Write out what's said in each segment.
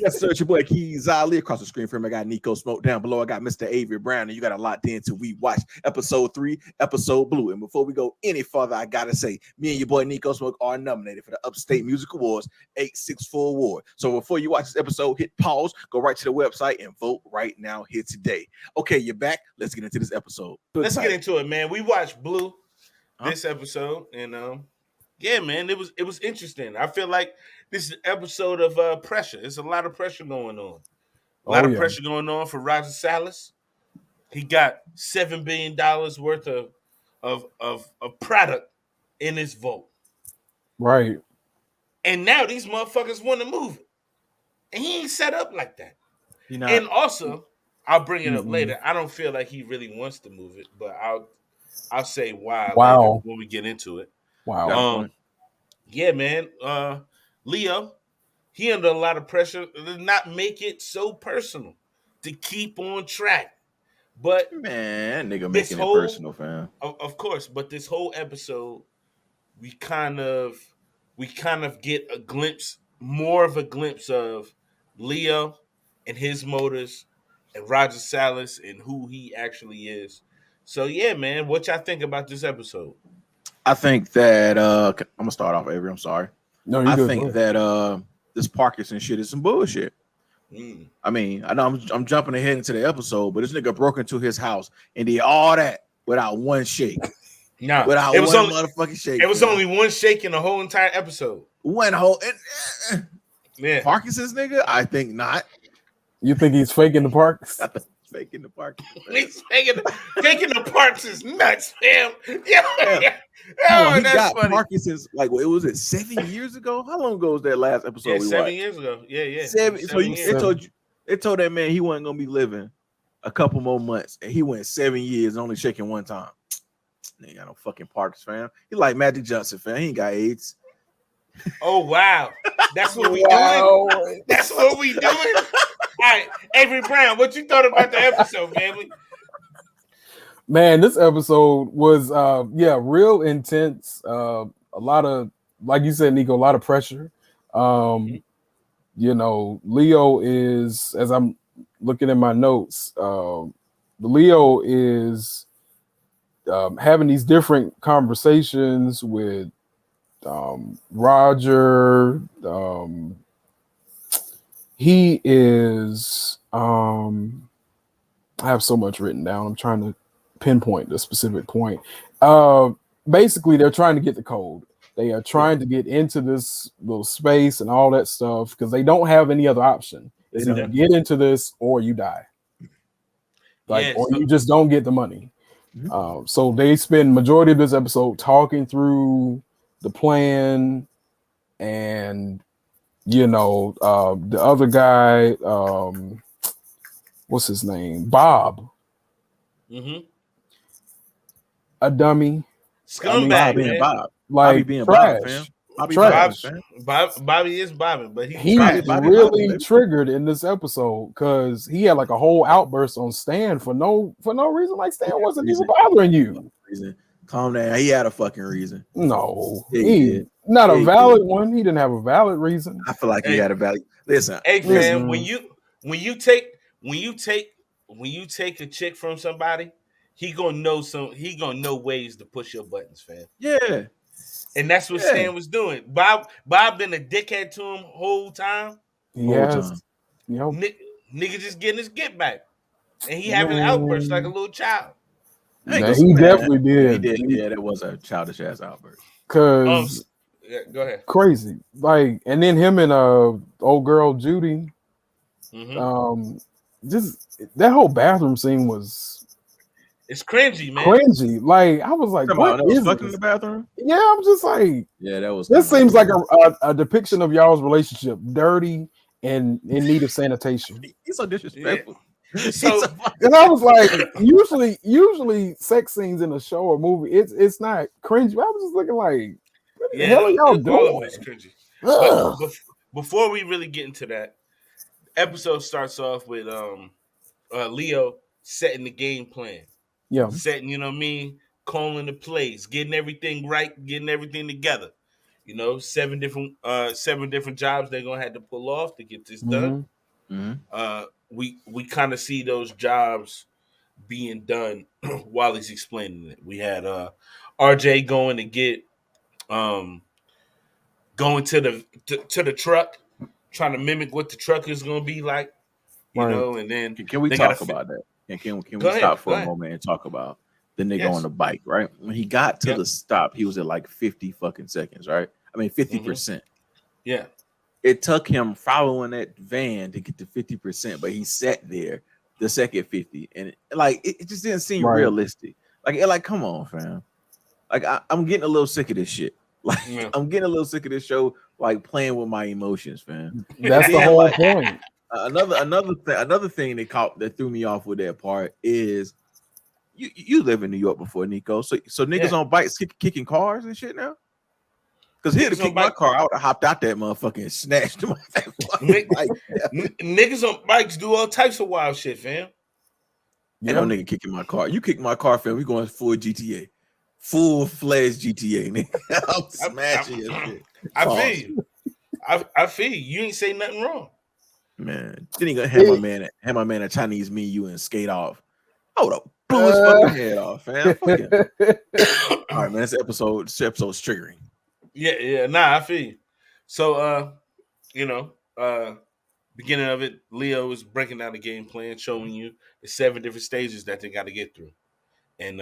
Yes, sir. It's your boy Keiz Ali. Across the screen from me, I got Neko Smoke. Down below, I got Mr. Avery Brown. And you got a lot in till we watch episode 3, episode Blue. And before we go any further, I gotta say, me and your boy Neko Smoke are nominated for the Upstate Music Awards 864 Award. So before you watch this episode, hit pause, go right to the website, and vote right now here today. Okay, you're back. Let's get into this episode. Let's get into it, man. We watched Blue this episode, and yeah, man, it was interesting. I feel like this is an episode of pressure. There's a lot of pressure going on. A lot of pressure going on for Roger Salas. He got $7 billion worth of product in his vote. Right. And now these motherfuckers want to move it. And he ain't set up like that. And also, I'll bring it up later. I don't feel like he really wants to move it, but I'll say why later when we get into it. Wow. Yeah, man. Leo, he under a lot of pressure to not make it so personal, to keep on track. But man, nigga making it personal, fam. Of course, but this whole episode, we kind of get a glimpse, more of a glimpse of Leo and his motives and Roger Salas and who he actually is. So yeah, man, what y'all think about this episode? I think that I'm gonna start off, Avery. I'm sorry. No, I think that this Parkinson shit is some bullshit. I mean, I know I'm jumping ahead into the episode, but this nigga broke into his house and did all that without one shake. No, without it was one only, motherfucking shake. It was only one shake in the whole entire episode. One whole yeah. Parkinson's nigga? I think not. You think he's faking the parks? I think he's faking the parks. He's faking the parks is nuts, fam. Yeah. He got funny. Parkinson's like what was it 7 years ago? How long ago was that last episode? Yeah, we 7 watched? years ago. Yeah. They told that man he wasn't gonna be living a couple more months, and he went 7 years and only shaking one time. He ain't got no fucking Parkinson's, fam. He like Magic Johnson, fam. He ain't got AIDS. Oh wow, that's what we doing. That's what we doing. All right, Avery Brown, what you thought about the episode, family? Man, this episode was real intense. A lot of, like you said, Neko, a lot of pressure. You know, Leo is, as I'm looking at my notes, Leo is having these different conversations with Roger. He is I have so much written down. I'm trying to pinpoint the specific point. Basically, they're trying to get the code. They are trying to get into this little space and all that stuff because they don't have any other option. It's either get into this or you die. Or you just don't get the money. So they spend majority of this episode talking through the plan, and the other guy, what's his name? Bob. A dummy. Scumbag, being Bob. Like Bobby being trash. Bob, fam. Bobby is bobbing, but he really triggered in this episode because he had like a whole outburst on Stan for no reason. Like Stan wasn't even bothering you. Calm down. He had a fucking reason. No, not a valid one. He didn't have a valid reason. I feel like he had a valid. Listen, fam, when you take a chick from somebody, he gonna know ways to push your buttons, fam. Yeah. And that's what Stan was doing. Bob been a dickhead to him whole time. Yes. Nigga just getting his get back. And he having an outburst like a little child. Yeah, he definitely did. He did. Yeah, that was a childish ass outburst. Cause go ahead. Crazy. Like, and then him and old girl Judy. Just that whole bathroom scene was it's cringy, man. Cringy. Like I was like, what is fucking in the bathroom? Yeah, I'm just like, yeah, that was. This seems like a depiction of y'all's relationship, dirty and in need of sanitation. He's so disrespectful. Yeah. So, and I was like, usually sex scenes in a show or movie, it's not cringy. I was just looking like, what the hell are y'all doing? It's cringy. But before we really get into that, episode starts off with Leo setting the game plan. Yeah. Setting, calling the plays, getting everything right, getting everything together. 7 different jobs they're gonna have to pull off to get this done. We kind of see those jobs being done while he's explaining it. We had RJ going to get going to the truck, trying to mimic what the truck is going to be like, you know, and then can we talk about that? And can we stop for a moment and talk about the nigga on the bike, right? When he got to the stop, he was at like 50 fucking seconds, right? I mean 50%. Yeah. It took him following that van to get to 50%, but he sat there the second 50, and like it just didn't seem realistic. Like come on, fam. Like I'm getting a little sick of this shit. Like I'm getting a little sick of this show, like playing with my emotions, fam. That's the whole point. Another thing that threw me off with that part is you live in New York before, Nico. So niggas on bikes kicking cars and shit now. Because he'd have kicked my car, I would have hopped out that motherfucker and snatched him. Niggas on bikes do all types of wild shit, fam. Ain't no nigga kicking my car. You kick my car, fam. We going full GTA, full-fledged GTA, nigga. I'm smashing your shit. I feel you. I feel you. You ain't say nothing wrong, man. Then he gonna have my man a Chinese menu and skate off. I would have blew his fucking head off, fam. All right, man. This episode's triggering. Yeah, nah, I feel you. So, beginning of it, Leo is breaking down the game plan, showing you the 7 different stages that they got to get through. And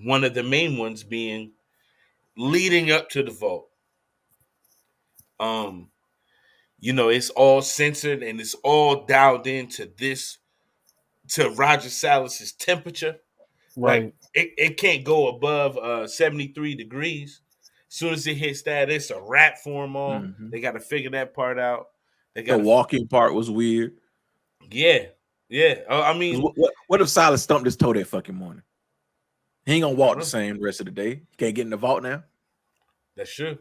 one of the main ones being leading up to the vault. It's all censored and it's all dialed into to Roger Salas's temperature. Right. Like, it can't go above 73 degrees. As soon as it hits that, it's a wrap for them all. Mm-hmm. They got to figure that part out. The walking part was weird. Yeah. I mean, what if Silas stumped his toe that fucking morning? He ain't gonna walk the same rest of the day. Can't get in the vault now. That's true.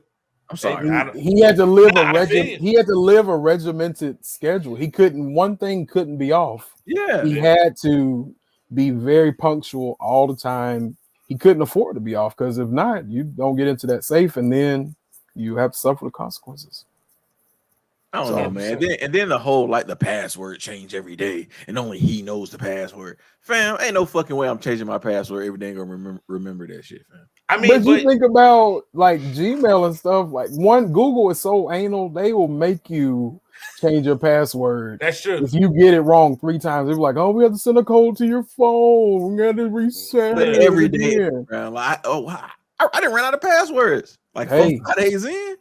I'm sorry. He had to live he had to live a regimented schedule. One thing couldn't be off. Yeah. He had to be very punctual all the time. He couldn't afford to be off, because if not, you don't get into that safe, and then you have to suffer the consequences. I don't know, man. And then the whole the password change every day, and only he knows the password. Fam, ain't no fucking way I'm changing my password every day and gonna remember that shit, fam. I mean, but you think about Gmail and stuff. Google is so anal, they will make you change your password. That's true. If you get it wrong 3 times, they're like, "Oh, we have to send a code to your phone. We got to reset it every day." I didn't run out of passwords. 5 days in.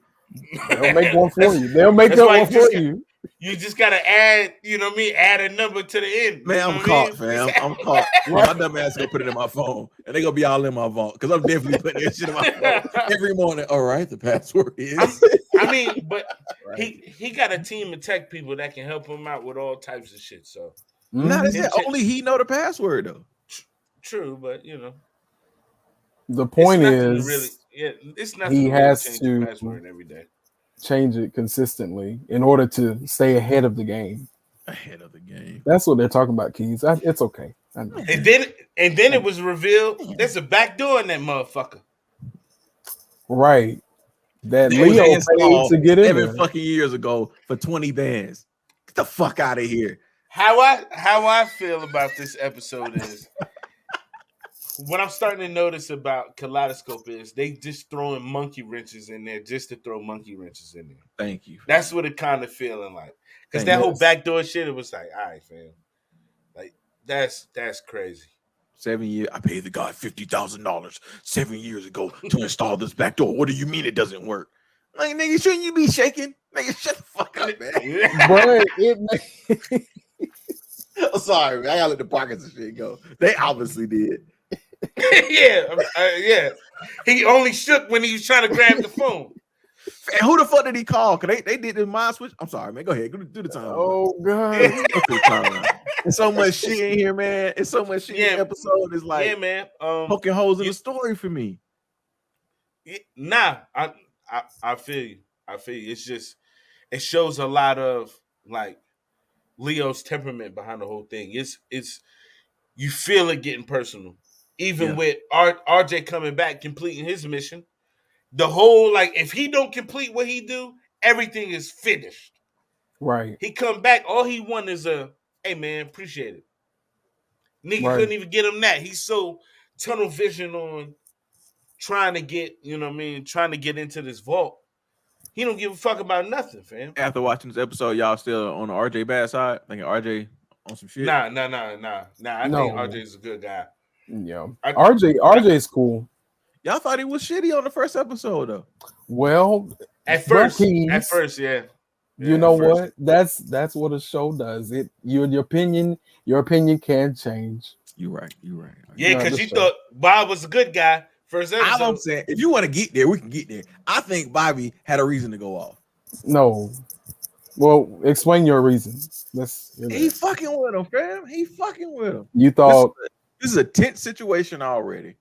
They'll make one for you. They'll make that one for you. You just gotta add, add a number to the end. Man, I'm caught, fam. I'm caught. My dumb ass gonna put it in my phone, and they gonna be all in my vault, because I'm definitely putting that shit in my phone every morning. All right, the password is. But he got a team of tech people that can help him out with all types of shit. So only he know the password though. True, but the point is, it's nothing. He has to password every day. Change it consistently in order to stay ahead of the game. That's what they're talking about, Keiz. It's okay. And then it was revealed there's a back door in that motherfucker. Right. That Leo paid to get in 7 fucking years ago for 20 bands. Get the fuck out of here. How I feel about this episode is, what I'm starting to notice about Kaleidoscope is they just throwing monkey wrenches in there just to throw monkey wrenches in there. Thank you. That's what it kind of feeling like. Because that whole backdoor shit, it was like, all right, fam. Like, that's crazy. 7 years. I paid the guy $50,000 7 years ago to install this back door. What do you mean it doesn't work? Like, nigga, shouldn't you be shaking? Nigga, shut the fuck up, man. But I'm sorry, man. I gotta let the pockets and shit go. They obviously did. Yeah. He only shook when he was trying to grab the phone. And who the fuck did he call? Cause they did the mind switch. I'm sorry, man. Go ahead, do the time. Oh god, There's so much shit in here, man. It's so much shit in the episode. It's like, man, poking holes in the story for me. Nah, I feel you. It's just, it shows a lot of Leo's temperament behind the whole thing. It's you feel it getting personal. Even with RJ coming back, completing his mission, the whole if he don't complete what he do, everything is finished. Right. He come back, all he want is a, hey man, appreciate it. Nigga couldn't even get him that. He's so tunnel vision on trying to get, you know what I mean, trying to get into this vault. He don't give a fuck about nothing, fam. After watching this episode, y'all still on the RJ bad side? Thinking RJ on some shit? Nah. I think RJ's a good guy. Yeah. RJ's cool. Y'all thought he was shitty on the first episode, though. Well, at first, yeah. You know what? That's what a show does. Your opinion can change. You're right. Yeah, because you thought Bob was a good guy first episode. I'm saying, if you want to get there, we can get there. I think Bobby had a reason to go off. No. Well, explain your reason. He fucking with him, fam. He fucking with him. You thought this is a tense situation already.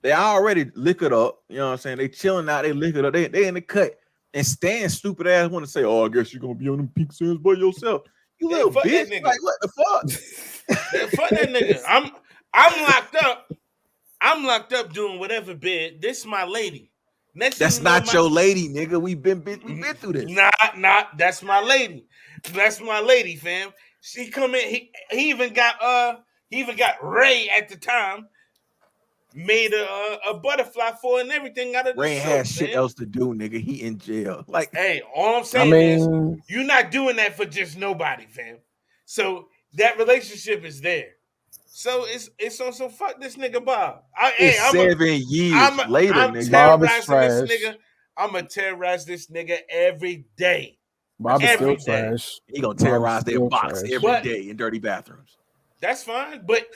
They already liquored up. You know what I'm saying? They chilling out. They liquored up. They in the cut. And Stan stupid ass want to say, "Oh, I guess you're gonna be on them peak sands by yourself." You little bitch. Like, what the fuck? Fuck that nigga. I'm locked up. I'm locked up doing whatever bid. This is my lady. That's not your lady, nigga. We've been through this. Not. That's my lady. That's my lady, fam. She come in. He even got Ray at the time. Made a butterfly for and everything out of Ray has shit else to do, nigga. He in jail. Like, hey, all I'm saying is you're not doing that for just nobody, fam. So that relationship is there. So it's also fuck this nigga Bob. It's 7 years later, nigga. Bob is trash. This nigga. I'm gonna terrorize this nigga every day. Bob is still trash. He gonna terrorize their box every day in dirty bathrooms. That's fine, but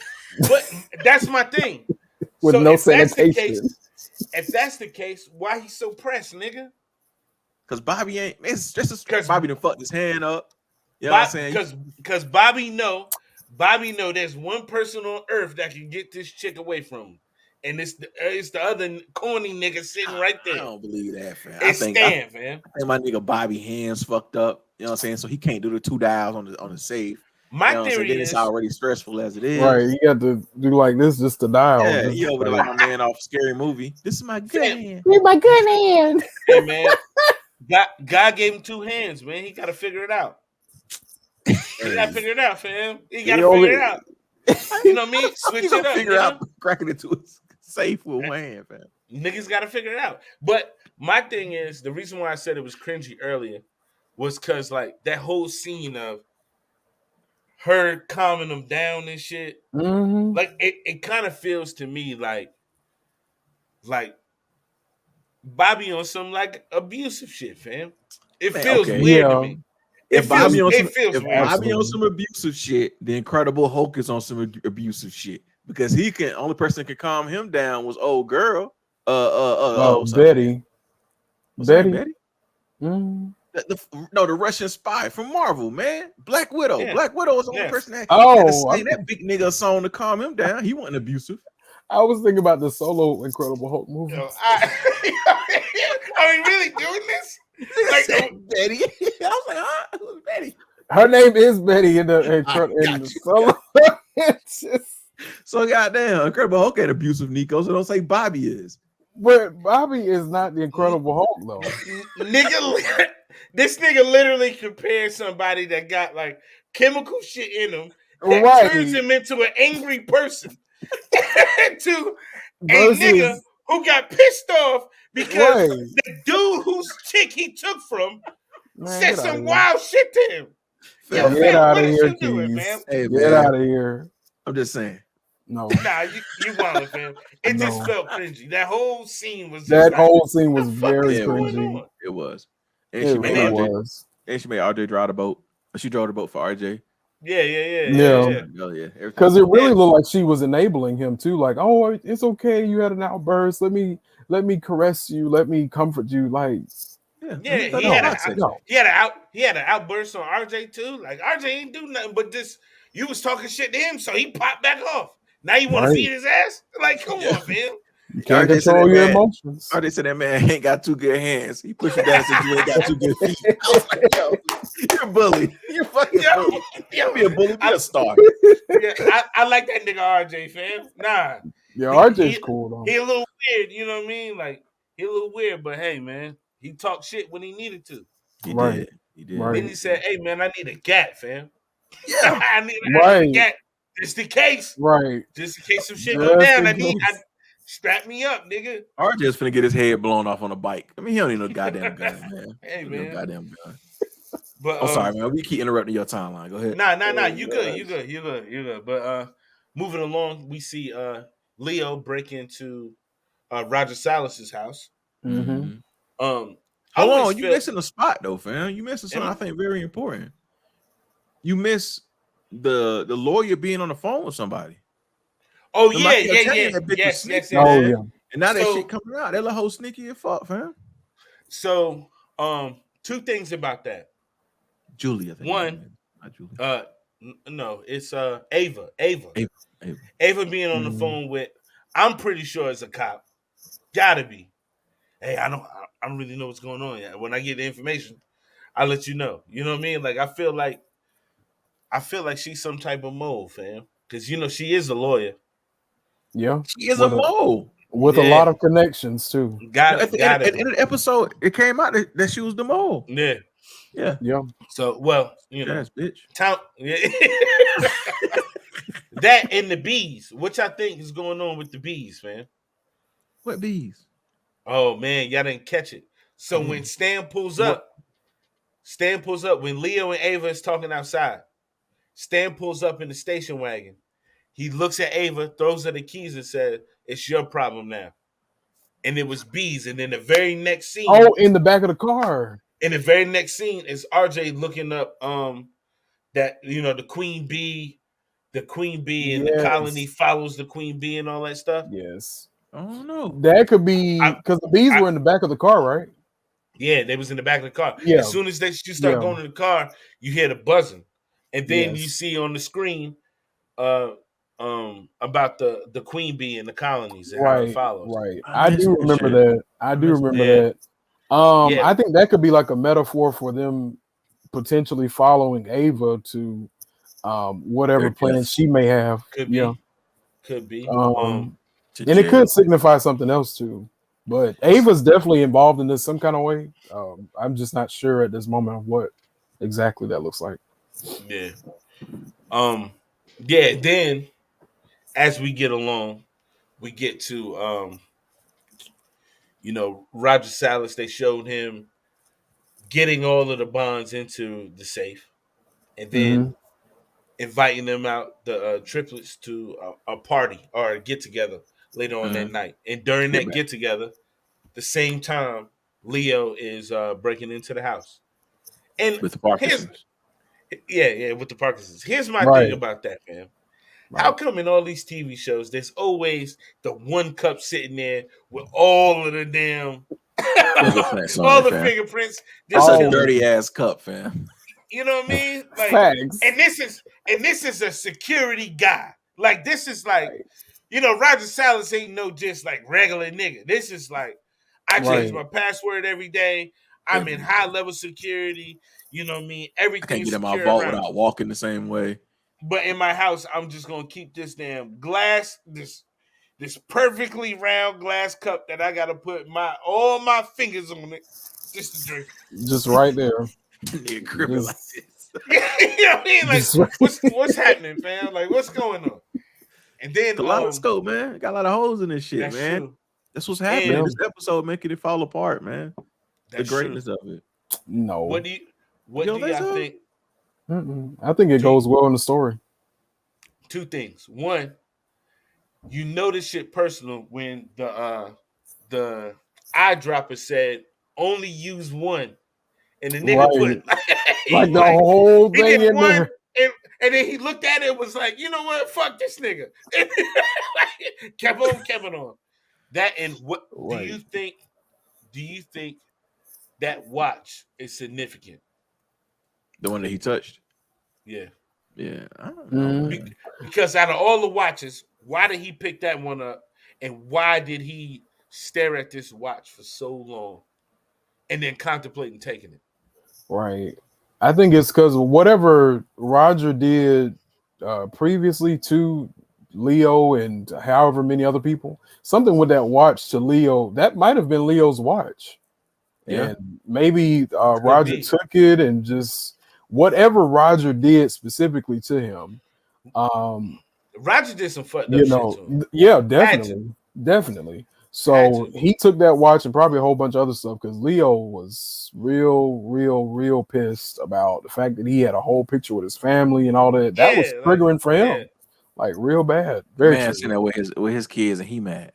that's my thing. With so no sanitation. If that's the case, why he so pressed, nigga? Because Bobby ain't. It's just because Bobby done fucked his hand up. You know what I'm saying? Because Bobby know there's one person on earth that can get this chick away from him, and it's the other corny nigga sitting right there. I don't believe that, fam. It's Stan, fam. I think my nigga Bobby hands fucked up. You know what I'm saying? So he can't do the 2 dials on the save. My theory is it's already stressful as it is. Right, you got to do like this just to dial. Yeah, he over there like my man off Scary Movie. This is my good hand. You're my good hand. Hey man, God gave him 2 hands, man. He got to figure it out. He got to figure it out, fam. He got to figure it out. You know what I mean? Switch it up. Figure out cracking it to a safe with one hand, fam. Niggas got to figure it out. But my thing is, the reason why I said it was cringy earlier was because like that whole scene of her calming them down and shit. Mm-hmm. Like it kind of feels to me like Bobby on some like abusive shit, fam. It feels weird to me. If Bobby on some abusive shit, the Incredible Hulk is on some abusive shit because only person that could calm him down was old girl. Betty. Betty. Mm-hmm. The Russian spy from Marvel, man. Black Widow. Yeah. Black Widow was the only person that that big nigga a song to calm him down. He wasn't abusive. I was thinking about the solo Incredible Hulk movie. Are we really doing this? Like Betty. I was like, huh? Who's Betty? Her name is Betty in the solo. So goddamn, Incredible Hulk ain't abusive, Nico. So don't say Bobby is. But Bobby is not the Incredible Hulk, though. Nigga, this nigga literally compared somebody that got like chemical shit in him that turns him into an angry person to a nigga who got pissed off because the dude whose chick he took from said some wild shit to him. Yo, get out of here, Keiz. Hey, get out of here. I'm just saying. No. Nah, you wildin', fam. It just felt cringy. That whole scene was very cringy. It was. And she made RJ drive the boat. She drove the boat for RJ. Yeah. Because it really looked like she was enabling him too. Like, oh, it's okay. You had an outburst. Let me caress you. Let me comfort you. Like, he had an outburst on RJ too. Like RJ ain't do nothing but this. You was talking shit to him, so he popped back off. Now you want to feed his ass? Like, come on, man. You can't control your emotions. RJ said that man ain't got 2 good hands. He pushed you down and said you ain't got 2 good feet. I was like, yo, you're a bully. You're fucking bully. You'll be a bully. Be a star. I like that nigga RJ, fam. Nah. Yeah, RJ's cool though. He a little weird, you know what I mean? Like he a little weird, but hey, man, he talked shit when he needed to. He did. He did. Right. Then he said, "Hey man, I need a gat, fam. Yeah. I need Right. a gat just in case, Right. just in case some shit Just go down. in case. Strap me up, nigga. RJ is finna get his head blown off on a bike. I mean, he don't need no goddamn gun, man. Hey, No man. goddamn gun. But I'm sorry, man. We keep interrupting your timeline. Go ahead. Nah. You good. But moving along, we see Leo break into Roger Salas's house. Mhm. I Hold always on, you felt- missing a spot though, fam. You missing something I think very important. You miss the lawyer being on the phone with somebody. Oh Remember, I yeah. kept telling you that bitch was Yes. sneaky, Oh man. yeah. And now that So- shit coming out, that little whole sneaky as fuck, fam. So two things about that. Julie, I think. One, not Julie. No, it's Ava. Ava. Being on the phone with, I'm pretty sure it's a cop. Gotta be. Hey, I don't really know what's going on yet. When I get the information, I'll let you know. You know what I mean? Like I feel like she's some type of mole, fam. Because she is a lawyer. Yeah. She is a mole. With a lot of connections too. At the end of the episode, it came out that she was the mole. Yeah. Yeah. So, well, Yes, bitch. That and the bees. What y'all think is going on with the bees, man? What bees? Oh man, y'all didn't catch it. So when Stan pulls up, when Leo and Ava is talking outside, Stan pulls up in the station wagon. He looks at Ava, throws her the keys, and said, "It's your problem now." And it was bees. And then the very next scene. Oh, in the back of the car. In the very next scene is RJ looking up that the queen bee, and the colony follows the queen bee and all that stuff. Yes. I don't know. That could be because the bees were in the back of the car, right? Yeah, they was in the back of the car. Yeah. As soon as you start going in the car, you hear the buzzing, and then Yes. you see on the screen about the queen bee and the colonies and how it follows. Right. I do remember that. that. Yeah. I think that could be like a metaphor for them potentially following Ava to whatever plans she may have. Could be. And it could signify something else too. But Ava's definitely involved in this some kind of way. I'm just not sure at this moment of what exactly that looks like. Yeah. Yeah, then as we get along, we get to Roger Salas. They showed him getting all of the bonds into the safe, and then inviting them out, the triplets, to a party or a get together later on that night. And during that get together, the same time Leo is breaking into the house, and with the Parkinsons. With the Parkinsons. Here's my thing about that, man. Right. How come in all these TV shows there's always the one cup sitting there with all of the damn all the fingerprints? That's a dirty ass cup, fam. You know what I mean? Like, Facts. and this is a security guy. Like, this is like, Roger Salas ain't no just like regular nigga. This is like, I change my password every day. I'm in high level security. You know what I mean? Everything. I can't get in my vault without walking the same way. But in my house, I'm just gonna keep this damn glass, this perfectly round glass cup that I gotta put all my fingers on it just to drink. Just right there. Like this. You know what I mean? Like, what's happening, fam? Like, what's going on? And then kaleidoscope, man. Got a lot of holes in this shit, man. True. That's what's happening. This episode making it fall apart, man. The greatness true. of it. No. What do y'all think? I think it goes well in the story. Two things. One, you know this shit personal when the eyedropper said only use one, and the nigga put like the whole thing in there. And then he looked at it and was like, you know what? Fuck this nigga. kept on. That, and what do you think? Do you think that watch is significant? The one that he touched? Yeah. Yeah. I don't know. Because out of all the watches, why did he pick that one up? And why did he stare at this watch for so long and then contemplating taking it? Right. I think it's because whatever Roger did previously to Leo and however many other people, something with that watch to Leo, that might have been Leo's watch. Yeah. And maybe Roger took it and just whatever Roger did specifically to him. Roger did some fucked up shit to him. Yeah, definitely. So he took that watch and probably a whole bunch of other stuff because Leo was real pissed about the fact that he had a whole picture with his family and all that. That was triggering for him, like real bad. Very man, seen that with his kids and he mad.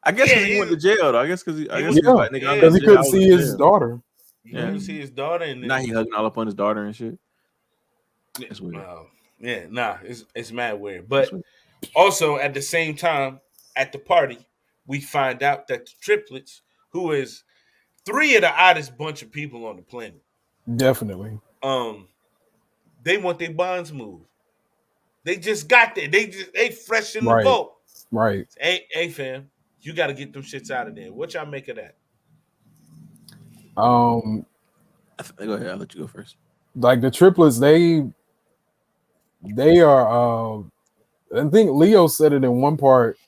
I guess because he went to jail though. I guess because he couldn't see his daughter. He couldn't see his daughter, and now he hugging all up on his daughter and shit. That's weird. It's mad weird. But also at the same time, at the party, we find out that the triplets, who is 3 of the oddest bunch of people on the planet, definitely, they want their bonds moved. They just got there. They fresh in the boat. Right. Hey, fam, you got to get them shits out of there. What y'all make of that? Go ahead. I'll let you go first. Like the triplets, they are. I think Leo said it in one part.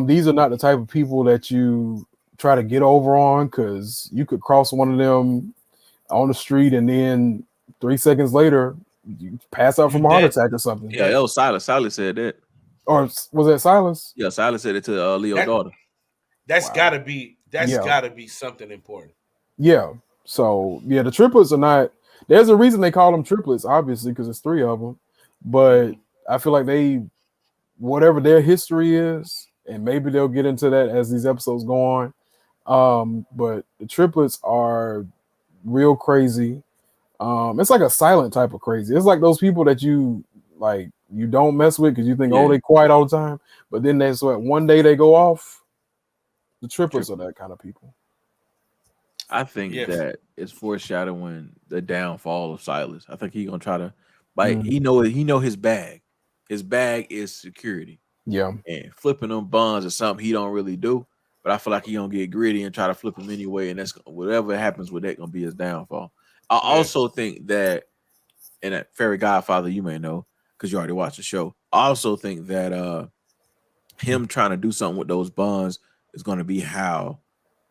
These are not the type of people that you try to get over on because you could cross one of them on the street and then 3 seconds later you pass out from a heart attack or something. Yeah, that was Silas. Silas said that. Or was that Silas? Yeah, Silas said it to Leo's daughter. That's gotta be something important. Yeah. So yeah, the triplets are not. There's a reason they call them triplets, obviously, because it's 3 of them. But I feel like whatever their history is, and maybe they'll get into that as these episodes go on. But the triplets are real crazy. It's like a silent type of crazy. It's like those people that you don't mess with because you think, they quiet all the time. But then that's what one day they go off. The triplets are that kind of people. I think that it's foreshadowing the downfall of Silas. I think he's gonna try to he know his bag. His bag is security. Yeah. And flipping them bonds is something he don't really do. But I feel like he gonna get gritty and try to flip them anyway. And that's whatever happens with that gonna be his downfall. I also think that, and that Fairy Godfather, you may know, because you already watched the show. I also think that him trying to do something with those bonds is gonna be how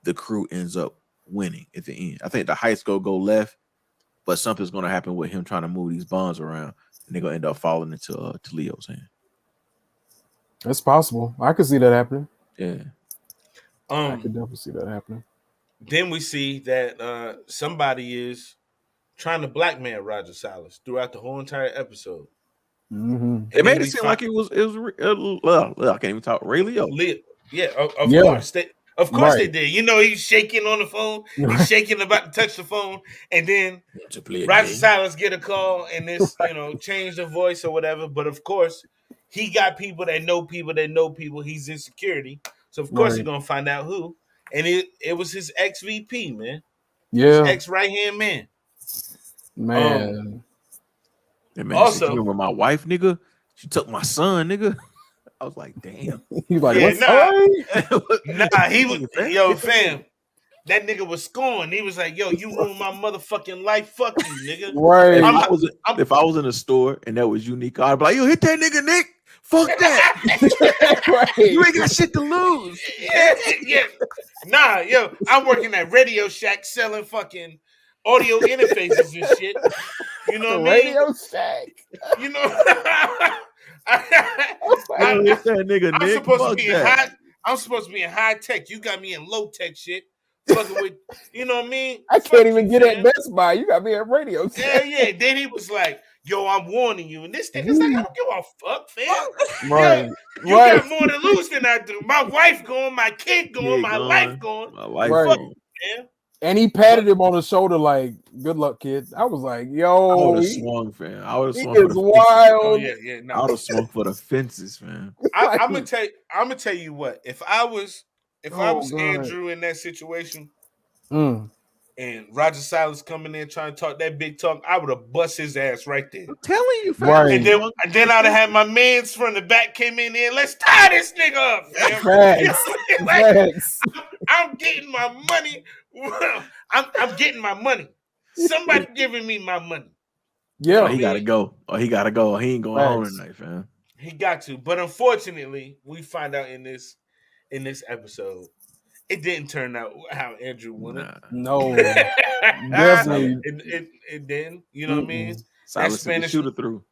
the crew ends up winning at the end. I think the height's gonna go left, but something's gonna happen with him trying to move these bonds around, and they're gonna end up falling into to Leo's hand. That's possible. I could see that happening. Yeah. I could definitely see that happening. Then we see that somebody is trying to blackmail Roger Silas throughout the whole entire episode. Mm-hmm. It made it seem like it was I can't even talk. Ray Leo. Yeah, of course. Of course they did. You know, he's shaking on the phone. He's shaking about to touch the phone. And then Roger Silas get a call and this, change the voice or whatever. But of course, he got people that know people that know people. He's in security. So of course he's gonna find out who. And it was his ex-VP, man. Yeah. His ex-right-hand man. Man. Also, you remember my wife, nigga? She took my son, nigga. I was like, damn. He's like, he was, fam. That nigga was scorned. He was like, yo, you ruined my motherfucking life. Fuck you, nigga. Right. If I was in a store and that was unique, I'd be like, yo, hit that nigga, Nick. Fuck that. Right. You ain't got shit to lose. Yeah. Nah, yo, I'm working at Radio Shack selling fucking audio interfaces and shit. You know what I mean? Radio Shack. You know, I'm supposed to be in high tech. You got me in low tech shit. Fucking with, you know what I mean? I can't even get at Best Buy. You got me at Radio Shack. Yeah. Then he was like, yo, I'm warning you. And this nigga's like, I don't give a fuck, fam. Right. You got more to lose than I do. My wife gone, my kid gone, my life gone. My life gone. Man. And he patted him on the shoulder like, good luck, kid. I was like, yo. I would have swung, fam. I would have swung for the wild. Oh, yeah. No. I would have swung for the fences, fam. I'm gonna tell you what. If I was Andrew in that situation, and Roger Silas coming in trying to talk that big talk, I would have bust his ass right there. I'm telling you, fam. Right. And then I'd have had my mans from the back came in there. Let's tie this nigga up, fam. Facts. I'm getting my money. I'm getting my money. Somebody giving me my money. Yeah. He gotta go. He ain't going home tonight, fam. He got to. But unfortunately, we find out in this episode, it didn't turn out how Andrew wanted. No, definitely. It didn't. You know what I mean? Silas sent the shooter through.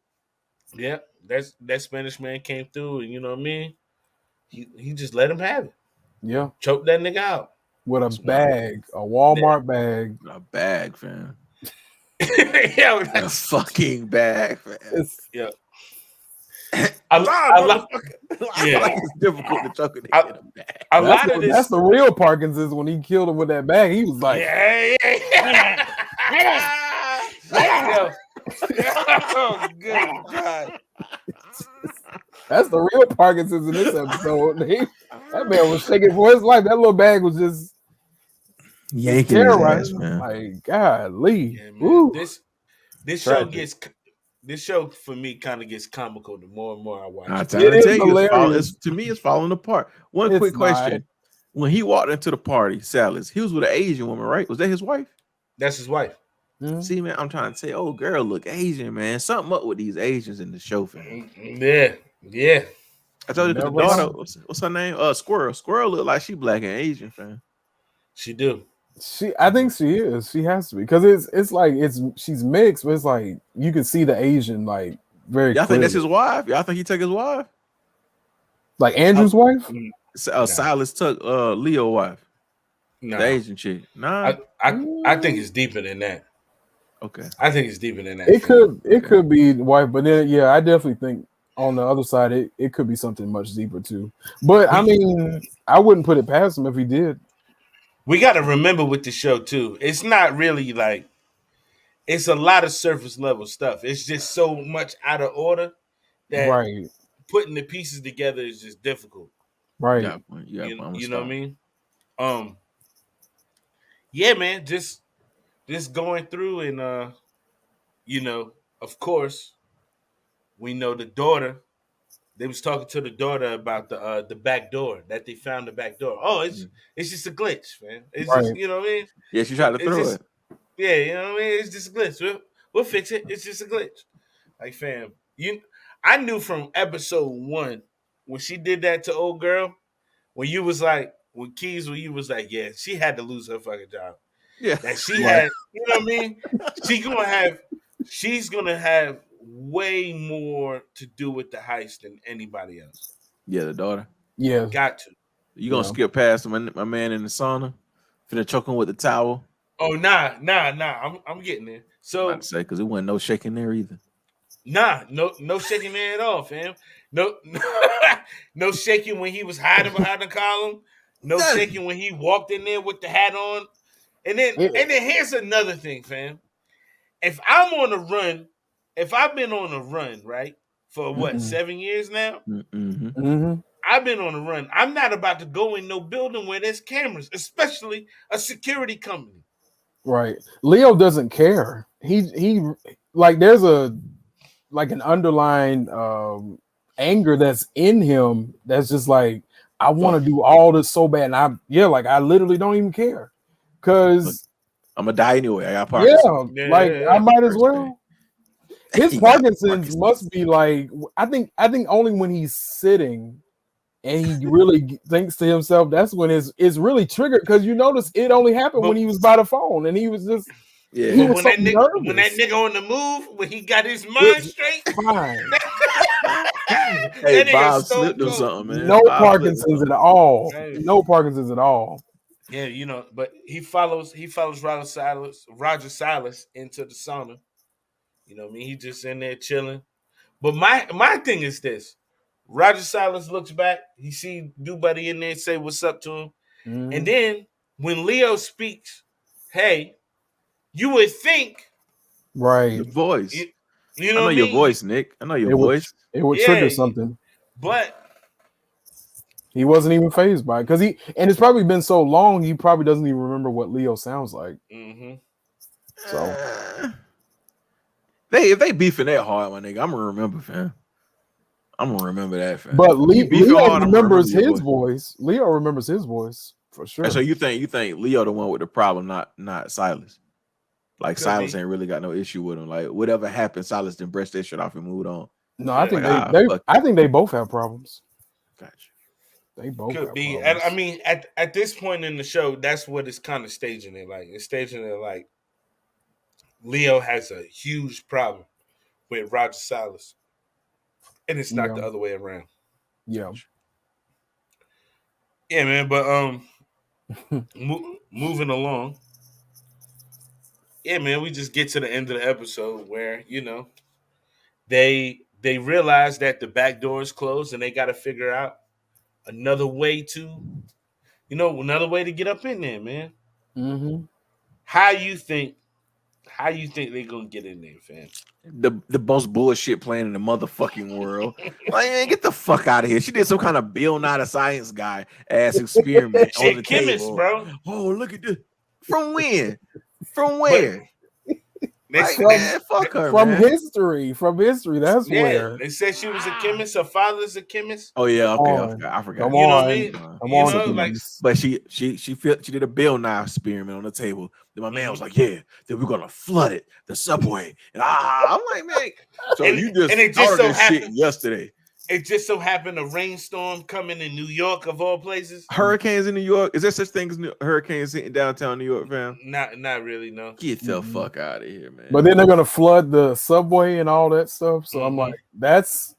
Yeah, that Spanish man came through, and you know what I mean. He just let him have it. Yeah, Choked that nigga out with a bag, a Walmart bag, a bag, fam. Yeah, a fucking bag, fam. Yeah. I feel like it's difficult to choke it in a bag. That's the real Parkinson's when he killed him with that bag. He was like, yeah. Oh, good God. That's the real Parkinson's in this episode. That man was shaking for his life. That little bag was just yanking his ass, man. Like, golly. Yeah, man. This show for me kind of gets comical the more and more I watch. To me, it's falling apart. One quick question: when he walked into the party, Salas, he was with an Asian woman, right? Was that his wife? That's his wife. Mm-hmm. See, man, I'm trying to say, oh, girl, look Asian, man. Something up with these Asians in the show, fam. Yeah. I told you the daughter, what's her name? Squirrel. Squirrel look like she black and Asian, fam. She do. I think she is. She has to be because it's like she's mixed, but it's like you can see the Asian like very. Y'all think that's his wife? Y'all think he took his wife? Like Andrew's wife? Silas took Leo's wife. No. The Asian chick. Nah. I think it's deeper than that. Okay. I think it's deeper than that. It could be the wife, but then I definitely think on the other side it could be something much deeper too. But I mean, I wouldn't put it past him if he did. We got to remember with the show too, it's not really like it's a lot of surface level stuff. It's just so much out of order that putting the pieces together is just difficult. Right. You know what I mean? Yeah, man, just going through and of course, we know the daughter. They was talking to the daughter about the back door that they found the back door. Oh, it's just a glitch, man. It's just, you know what I mean? Yeah, she tried to throw it. Yeah, you know what I mean? It's just a glitch. We'll fix it. It's just a glitch. Like, fam, I knew from episode 1 when she did that to old girl, when you was like, when you was like, yeah, she had to lose her fucking job. Yeah. That she had, you know what I mean? She's gonna have way more to do with the heist than anybody else. Yeah, the daughter. Yeah. Got to. You gonna skip past my man in the sauna? Finna choke him with the towel. Oh, nah. I'm getting there. So I'd say because it wasn't no shaking there either. Nah, no shaking there at all, fam. No shaking when he was hiding behind the column. No shaking when he walked in there with the hat on. And then here's another thing, fam. If I'm on a run, if I've been on a run, right, for what, 7 years now? Mm-hmm. I've been on a run. I'm not about to go in no building where there's cameras, especially a security company. Right. Leo doesn't care. He like there's an underlying anger that's in him that's just like, I want to do all this so bad. And I literally don't even care. Cause I'm gonna die anyway. I got Parkinson's. I might as well. His Parkinson's must be like, I think only when he's sitting and he really thinks to himself, that's when it's really triggered. Because you notice it only happened when he was by the phone and he was just when that nigga on the move, when he got his mind straight, fine. Hey, Bob slipped or something, man. No Parkinson's at all. No Parkinson's at all. Yeah, but he follows Roger Silas into the sauna. You know what I mean? He just in there chilling. But my thing is this. Roger Silas looks back, he see Buddy in there say what's up to him. Mm. And then when Leo speaks, hey, you would think your voice. You know I know your voice, Nick. I know your voice. It would trigger something. But he wasn't even fazed by it because and it's probably been so long he probably doesn't even remember what Leo sounds like. Mm-hmm. So if they beefing that hard, my nigga, I'm gonna remember, fam. I'm gonna remember that, fam. But Leo remembers his voice. Leo remembers his voice for sure. And so you think Leo the one with the problem, not Silas? Like Silas ain't really got no issue with him. Like whatever happened, Silas didn't brush that shit off and moved on. No, I think I think they both have problems. Gotcha. They both Could got be. problems. I mean, at this point in the show, that's what it's kind of staging it like. It's staging it like Leo has a huge problem with Roger Salas, and it's not the other way around. Yeah. Yeah, man. But moving along. Yeah, man. We just get to the end of the episode where they realize that the back door is closed and they got to figure out another way to get up in there, man. Mm-hmm. How you think they're gonna get in there, fam? The most bullshit plan in the motherfucking world. Like, man, get the fuck out of here. She did some kind of Bill Nye the Science Guy ass experiment on the chemist, table, bro. Oh, look at this. From when? From where? Like, man, fuck her, from man. history. That's where they said she was a chemist. Her father's a chemist. Oh yeah, okay, I forgot. Come You know on, what I mean? come on, like, but she did a Bill Nye experiment on the table. Then my man was like, "Yeah, then we're gonna flood it, the subway." And I'm like, man, so you just started this shit yesterday. It just so happened a rainstorm coming in New York of all places. Hurricanes in New York. Is there such thing as hurricanes hitting downtown New York, fam? Not really, no. Get the fuck out of here, man. But then they're gonna flood the subway and all that stuff. So I'm like, that's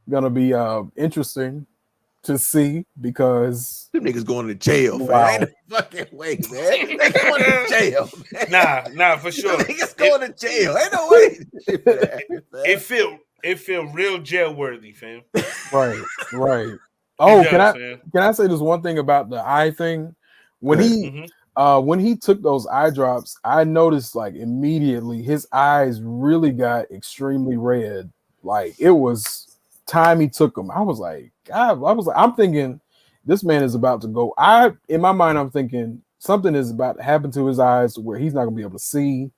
gonna be interesting to see because them niggas going to jail, fam. Ain't no fucking way, man. They going to jail, man. Nah, for sure. Niggas going to jail. Ain't no way. It feel real jail worthy, fam. Right. Oh, can I say this one thing about the eye thing? When he took those eye drops, I noticed like immediately his eyes really got extremely red. Like it was time he took them. I was like, God, I'm thinking this man is about to go. In my mind, I'm thinking something is about to happen to his eyes where he's not gonna be able to see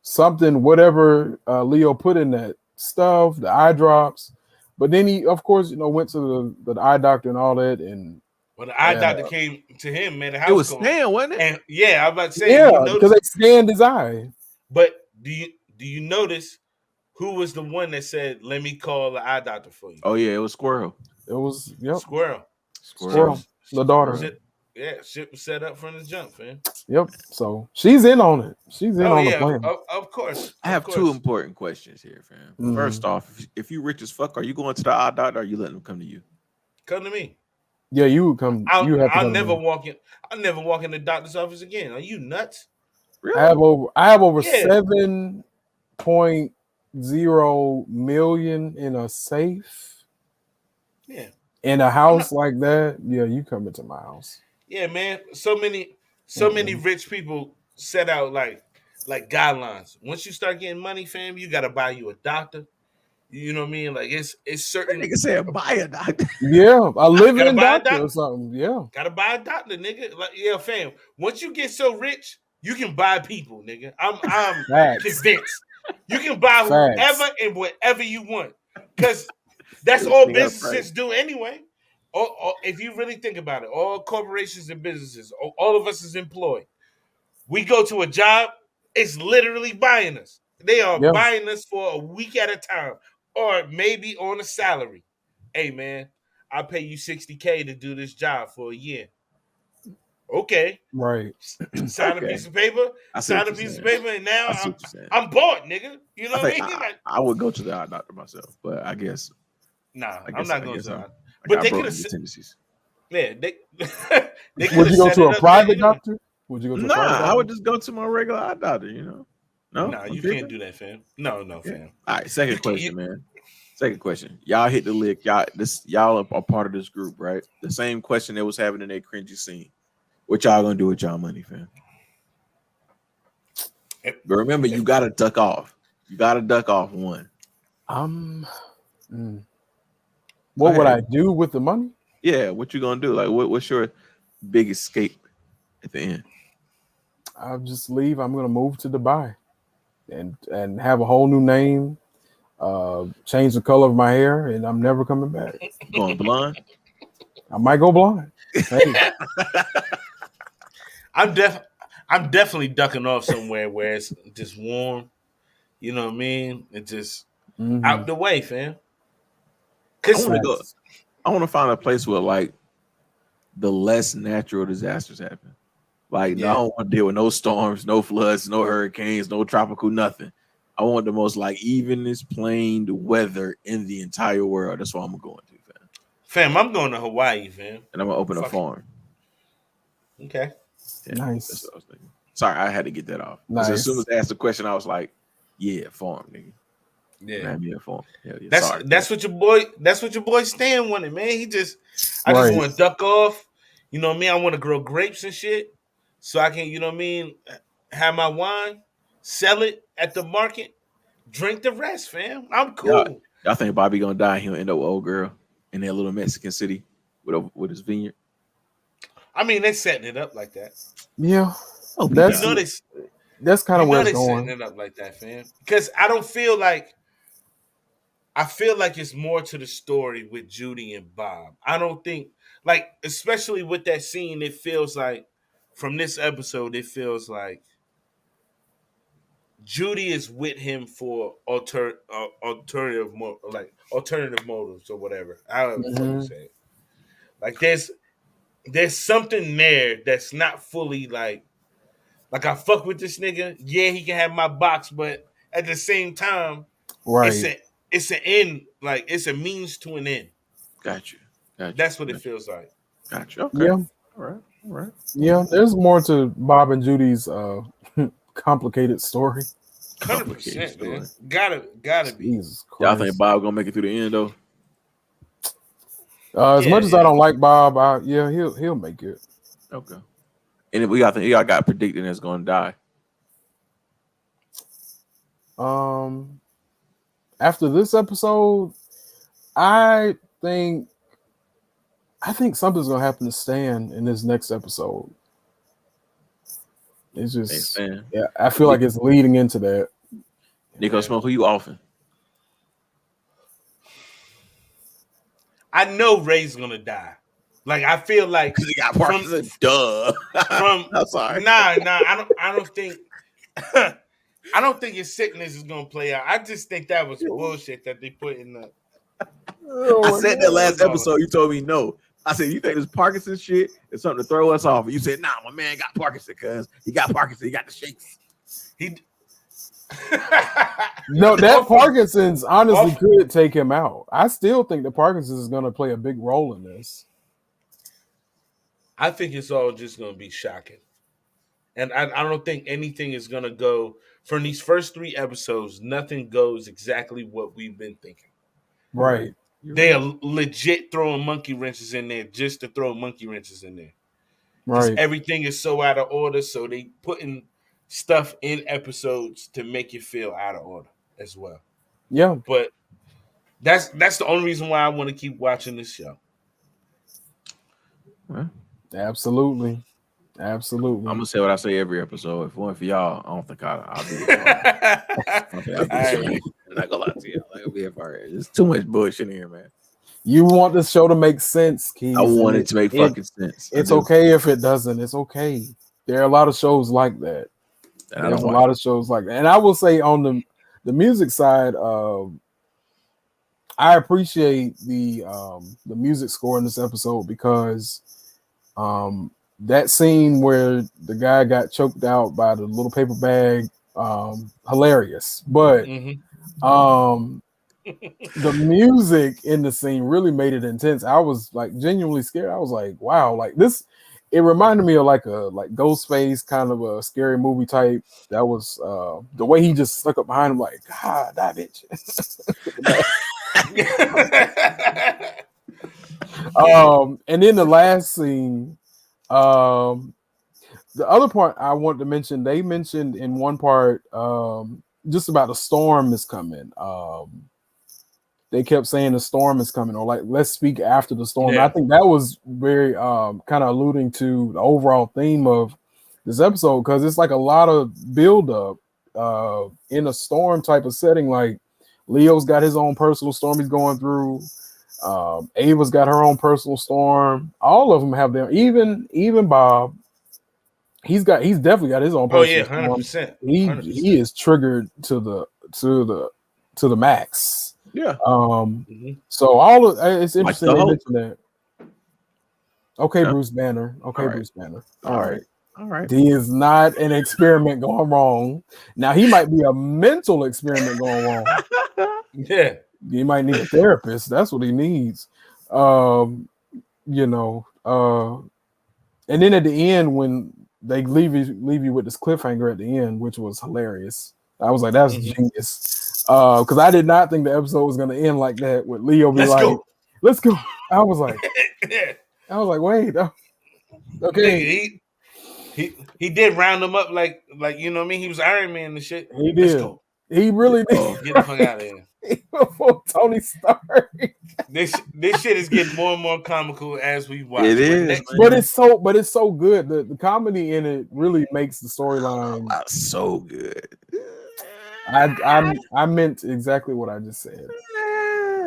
something, whatever Leo put in that stuff, the eye drops. But then he, of course, went to the eye doctor and all that. And the eye doctor came to him, man. The house it was Stan, wasn't it? And I was about to say, because they scanned his eye. But do you notice who was the one that said, "Let me call the eye doctor for you"? Oh yeah, it was Squirrel. It was Squirrel. The daughter. Shit was set up from the jump, man. Yep. So she's in on it. She's in on the plan. Of course. I have two important questions here, fam. Mm-hmm. First off, if you rich as fuck, are you going to the eye doctor or are you letting them come to you? Come to me. Yeah, you would come. I'll never walk in the doctor's office again. Are you nuts? Really? I have over 7.0 million in a safe. Yeah. In a house like that, yeah, you come into my house. Yeah, man. So many rich people set out like guidelines. Once you start getting money, fam, you gotta buy you a doctor. You know what I mean? Like it's certain. Nigga said buy a doctor. Yeah, a living doctor or something. Yeah, gotta buy a doctor, nigga. Like fam. Once you get so rich, you can buy people, nigga. I'm convinced. You can buy whoever and whatever you want, because that's all businesses do anyway. If you really think about it, all corporations and businesses, all of us is employed. We go to a job, it's literally buying us. They are buying us for a week at a time, or maybe on a salary. Hey, man, I'll pay you $60K to do this job for a year. Okay. Right. Sign a piece of paper. And now I'm bought, nigga. You know what I mean? I would go to the eye doctor myself, but I guess. I'm not going to the eye. But they could have tendencies. Yeah, they would you go to a private doctor? Would you go to a private doctor? I would just go to my regular eye doctor, No, you can't do that, fam. No, fam. All right, second question, man. Second question. Y'all hit the lick. Y'all are part of this group, right? The same question that was having in that cringy scene. What y'all gonna do with y'all money, fam? But remember, you gotta duck off. You gotta duck off one. What would I do with the money? Yeah, what you gonna do? Like, what's your big escape at the end? I'll just leave. I'm gonna move to Dubai and have a whole new name, change the color of my hair, and I'm never coming back. Going blonde? I might go blind. Hey. I'm definitely ducking off somewhere where it's just warm. You know what I mean? It's just out the way, fam. I want to find a place where, like, the less natural disasters happen. Like, no, I Yeah. don't want to deal with no storms, no floods, no hurricanes, no tropical nothing. I want the most like evenest planed weather in the entire world. That's what I'm going to, Fam, I'm going to Hawaii, fam. and I'm gonna open a Fuck farm. Okay. Yeah, Nice. That's what I was thinking. Sorry, I had to get that off. 'Cause Nice. As soon as they asked the question, I was like, "Yeah, farm, nigga. Yeah. Man, me a farm. Hell yeah. That's Sorry, that's what your boy Stan wanted, man. I just Right. want to duck off. You know what I mean? I want to grow grapes and shit, so I can, you know what I mean, have my wine, sell it at the market, drink the rest, fam. I'm cool. Y'all think Bobby gonna die? He'll end up with old girl in that little Mexican city with his vineyard. I mean, they setting it up like that. Yeah, Oh, that's You know that's kind of where they it's setting going. it up like that, fam. Because I feel like it's more to the story with Judy and Bob. I don't think, like, especially with that scene, it feels like from this episode, it feels like Judy is with him for alternative motives or whatever. However the fuck you say it. Like there's something there that's not fully like I fuck with this nigga. Yeah, he can have my box, but at the same time, Right. it's an end, like it's a means to an end. Got you. That's what it feels like. Got you. Okay. Yeah. All right. Yeah. There's more to Bob and Judy's complicated story. 100%, man. Gotta be. Jesus Y'all Christ. think Bob gonna make it through the end though? As much as I don't like Bob, he'll make it. Okay. And if y'all got predicting that's gonna die. After this episode, I think something's gonna happen to Stan in this next episode. It's just yeah, I feel like it's leading into that. Neko Smoke, who you offing? I know Ray's gonna die. Like I feel like He got Parkinson's. Duh. I'm sorry. Nah. I don't think his sickness is gonna play out. I just think that was bullshit that they put in the. I said that last episode. You told me no. I said, you think this Parkinson's shit is something to throw us off? And you said, nah, my man got Parkinson's because he got Parkinson's. He got the shakes. No, that Parkinson's honestly could take him out. I still think the Parkinson's is going to play a big role in this. I think it's all just going to be shocking. And I don't think anything is going to go, from these first 3 episodes, nothing goes exactly what we've been thinking. Right. They are legit throwing monkey wrenches in there just to throw monkey wrenches in there. Right. Everything is so out of order, so they putting stuff in episodes to make you feel out of order as well. Yeah. But that's the only reason why I want to keep watching this show. Well, absolutely. I'm gonna say what I say every episode. If it weren't for y'all, I don't think I'll be. I'm not gonna lie to you. I'll be a part. There's too much bullshit in here, man. You want this show to make sense, Keiz. I want it to make fucking sense. It's okay if it doesn't. It's okay. There are a lot of shows like that. There's a lot of shows like that. And I will say on the music side, I appreciate the music score in this episode because that scene where the guy got choked out by the little paper bag, hilarious. But the music in the scene really made it intense. I was like genuinely scared. I was like, wow, like this. It reminded me of like Ghostface, kind of a scary movie type. That was the way he just stuck up behind him, like, God, that bitch. And then the last scene, the other part I want to mention, they mentioned in one part just about the storm is coming. They kept saying the storm is coming, or like, let's speak after the storm. Yeah. I think that was very kind of alluding to the overall theme of this episode, because it's like a lot of buildup in a storm type of setting. Like Leo's got his own personal storm he's going through. Ava's got her own personal storm. All of them have their, even Bob. He's definitely got his own personal storm. 100%. He is triggered to the max. Yeah. So all of it's interesting they mentioned that. Okay, Yeah. Bruce Banner. Okay, All right. Bruce Banner. All right. All right. D is not an experiment going wrong. Now he might be a mental experiment going wrong. Yeah. He might need a therapist. That's what he needs. You know. And then at the end, when they leave you with this cliffhanger at the end, which was hilarious. I was like, that's genius. Because I did not think the episode was going to end like that with Leo be let's go. I was like, wait. Okay. He did round them up like you know what I mean? He was Iron Man and shit. He did. Let's go. He really did. Get the fuck out of here. Before Tony Stark. This shit is getting more and more comical as we watch. It is, but it's so good. The comedy in it really makes the storyline so good. I meant exactly what I just said.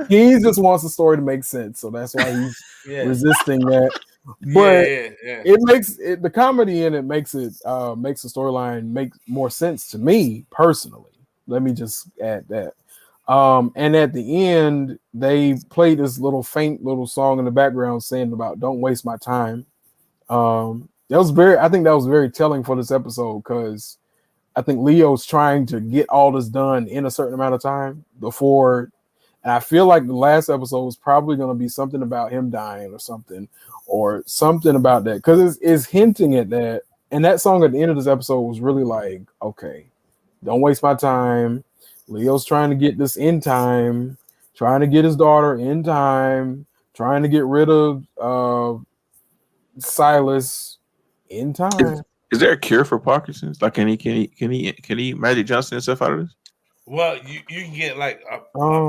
He just wants the story to make sense, so that's why he's resisting that. But it makes it, the comedy in it makes the storyline make more sense to me personally. Let me just add that. And at the end, they played this faint little song in the background saying about "Don't waste my time." I think that was very telling for this episode because I think Leo's trying to get all this done in a certain amount of time before. And I feel like the last episode was probably going to be something about him dying or something about that because it's hinting at that. And that song at the end of this episode was really like, okay, don't waste my time. Leo's trying to get this in time, trying to get his daughter in time, trying to get rid of Silas in time. Is there a cure for Parkinson's? Like, can he eat Magic Johnson and stuff out of this? Well, you can get like a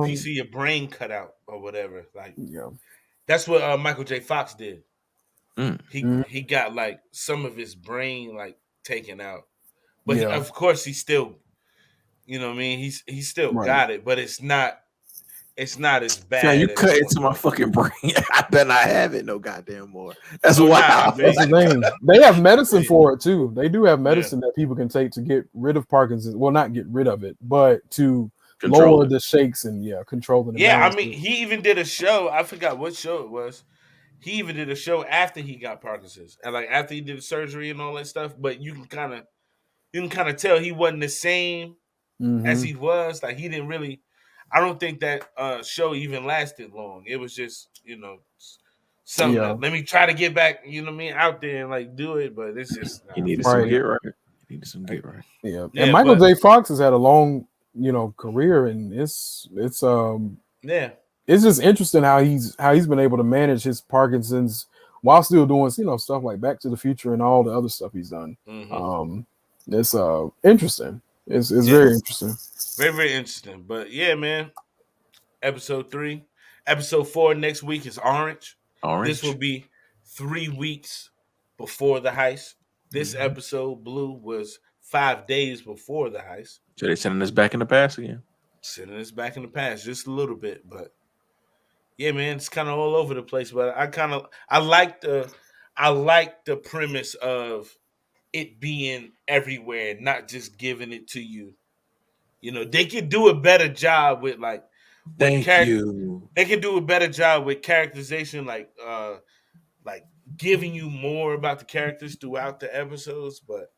piece of your brain cut out or whatever. Like, that's what Michael J. Fox did. He got like some of his brain like taken out, but of course he still, you know what I mean. He's still got it, but it's not as bad. Yeah, you cut into my fucking brain. I bet not have it no goddamn more. That's wild. That's the thing. They have medicine for it too. They do have medicine that people can take to get rid of Parkinson's. Well, not get rid of it, but to lower the shakes and control the. Yeah, I mean, he even did a show. I forgot what show it was. He even did a show after he got Parkinson's and like after he did the surgery and all that stuff. But you can kind of tell he wasn't the same as he was. Like he didn't really. I don't think that show even lasted long. It was just, something. Let me try to get back, you know what I mean, out there and like do it, but it's just he needed some get right. He needed some get right. Yeah. And Michael J. Fox has had a long, career, and it's just interesting how he's been able to manage his Parkinson's while still doing stuff like Back to the Future and all the other stuff he's done. It's interesting. It's very interesting. Very, very interesting. But yeah, man. Episode 3. Episode 4 next week is Orange. This will be 3 weeks before the heist. This episode, Blue, was 5 days before the heist. So they're sending us back in the past again. Sending us back in the past just a little bit. But yeah, man, it's kind of all over the place. But I like the premise of it being everywhere, not just giving it to you. They could do a better job with like. Thank you. They could do a better job with characterization, like giving you more about the characters throughout the episodes. But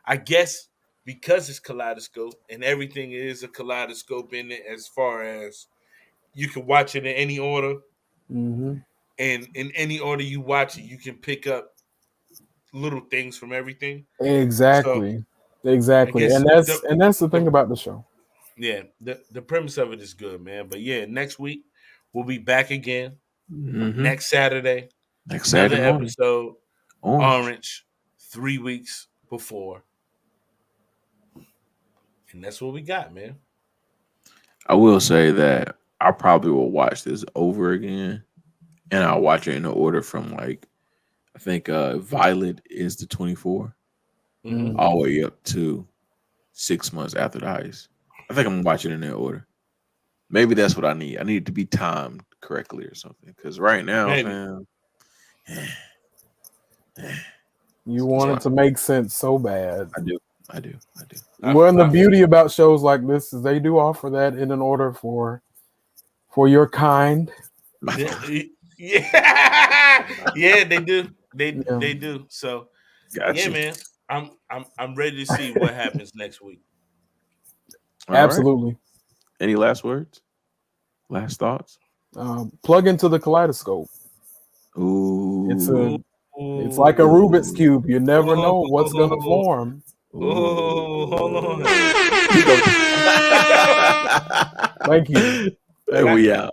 I guess because it's Kaleidoscope and everything is a kaleidoscope in it, as far as you can watch it in any order, and in any order you watch it, you can pick up little things from everything. Exactly. And that's the thing about the show. Yeah, the premise of it is good, man. But yeah, next week we'll be back again. Next Saturday. Another episode. Orange 3 weeks before. And that's what we got, man. I will say that I probably will watch this over again. And I'll watch it in the order from like, I think Violet is the 24. All the way up to 6 months after the heist. I think I'm gonna watch it in that order. Maybe that's what I need. I need it to be timed correctly or something. Because right now, man, you want it to make sense so bad. I do. Well, the beauty about shows like this is they do offer that in an order for your kind. Yeah. Yeah, they do. They Yeah. do. So Gotcha. yeah, man. I'm ready to see what happens next week. All right. Absolutely. Any last words? Last thoughts? Plug into the kaleidoscope. Ooh. It's like a Rubik's Cube. You never know what's gonna form. Oh, hold on. Thank you. There we out.